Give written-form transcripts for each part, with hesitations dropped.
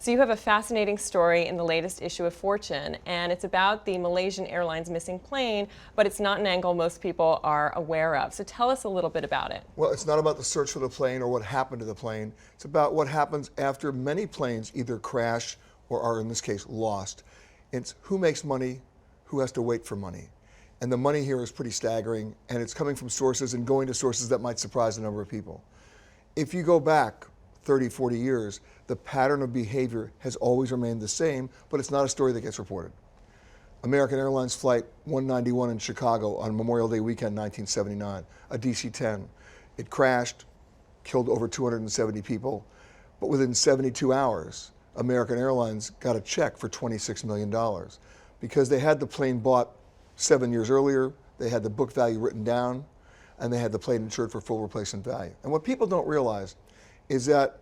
So you have a fascinating story in the latest issue of Fortune, and it's about the Malaysian Airlines missing plane, but it's not an angle most people are aware of. So tell us a little bit about it. Well, it's not about the search for the plane or what happened to the plane. It's about what happens after many planes either crash or are, in this case, lost. It's who makes money, who has to wait for money. And the money here is pretty staggering, and it's coming from sources and going to sources that might surprise a number of people. If you go back 30, 40 years, the pattern of behavior has always remained the same, but it's not a story that gets reported. American Airlines Flight 191 in Chicago on Memorial Day weekend 1979, a DC-10. It crashed, killed over 270 people, but within 72 hours, American Airlines got a check for $26 million because they had the plane bought 7 years earlier, they had the book value written down, and they had the plane insured for full replacement value. And what people don't realize is that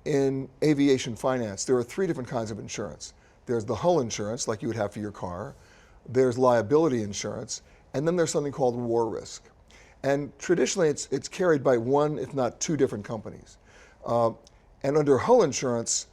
in aviation finance, there are three different kinds of insurance. There's the hull insurance, like you would have for your car. There's liability insurance, and then there's something called war risk. And traditionally, it's carried by one, if not two different companies. And under hull insurance,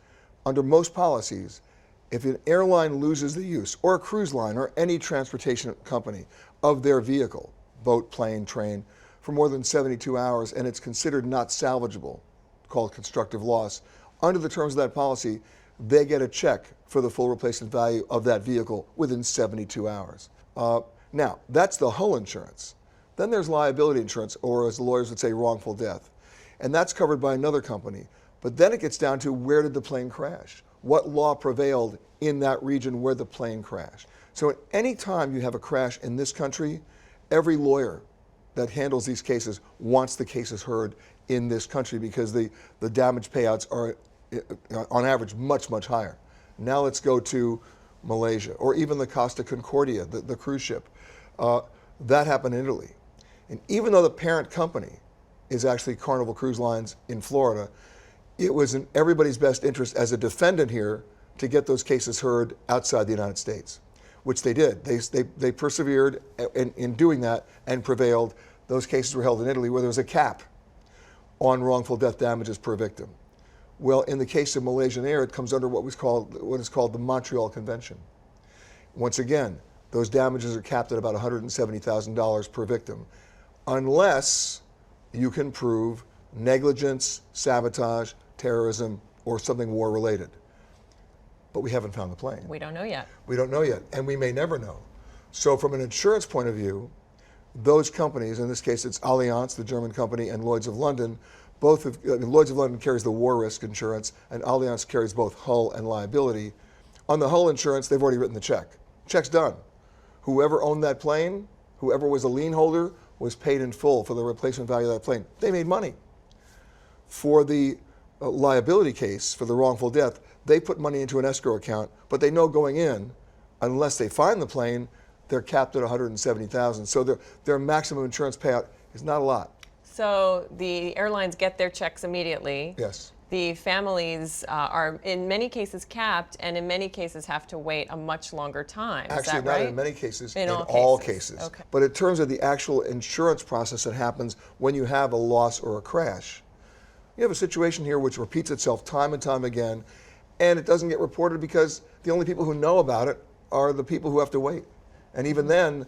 under most policies, if an airline loses the use, or a cruise line, or any transportation company, of their vehicle, boat, plane, train, for more than 72 hours, and it's considered not salvageable, called constructive loss, under the terms of that policy, they get a check for the full replacement value of that vehicle within 72 hours. Now, that's the hull insurance. Then there's liability insurance, or as the lawyers would say, wrongful death. And that's covered by another company. But then it gets down to where did the plane crash? What law prevailed in that region where the plane crashed? So at any time you have a crash in this country, every lawyer that handles these cases wants the cases heard in this country because the damage payouts are, on average, much, much higher. Now let's go to Malaysia, or even the Costa Concordia, the cruise ship. That happened in Italy. And even though the parent company is actually Carnival Cruise Lines in Florida, it was in everybody's best interest as a defendant here to get those cases heard outside the United States, which they did. They persevered in doing that and prevailed. Those cases were held in Italy where there was a cap on wrongful death damages per victim. Well, in the case of Malaysian Air, it comes under what is called the Montreal Convention. Once again, those damages are capped at about $170,000 per victim, unless you can prove negligence, sabotage, terrorism, or something war-related. But we haven't found the plane. We don't know yet. We don't know yet, and we may never know. So from an insurance point of view, those companies, in this case it's Allianz, the German company, and Lloyd's of London, Lloyd's of London carries the war risk insurance, and Allianz carries both hull and liability. On the hull insurance, they've already written the check. Check's done. Whoever owned that plane, whoever was a lien holder, was paid in full for the replacement value of that plane. They made money. For the liability case, for the wrongful death, they put money into an escrow account, but they know going in, unless they find the plane, they're capped at $170,000. So their maximum insurance payout is not a lot. So the airlines get their checks immediately. Yes. The families are in many cases capped, and in many cases have to wait a much longer time. Actually, is that not right? in many cases, in all all cases. cases. Okay. But in terms of the actual insurance process that happens when you have a loss or a crash, you have a situation here which repeats itself time and time again, and it doesn't get reported because the only people who know about it are the people who have to wait. And even then,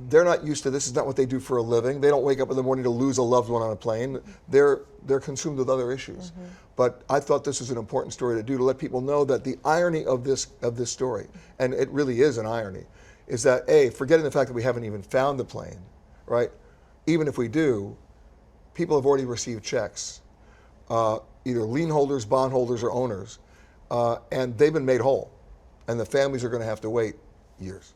they're not used to this. Is not what they do for a living. They don't wake up in the morning to lose a loved one on a plane. They're consumed with other issues. Mm-hmm. But I thought this was an important story to do, to let people know that the irony of this story, and it really is an irony, is that A, forgetting the fact that we haven't even found the plane, right? Even if we do, people have already received checks, either lien holders, bond holders, or owners, and they've been made whole. And the families are going to have to wait years.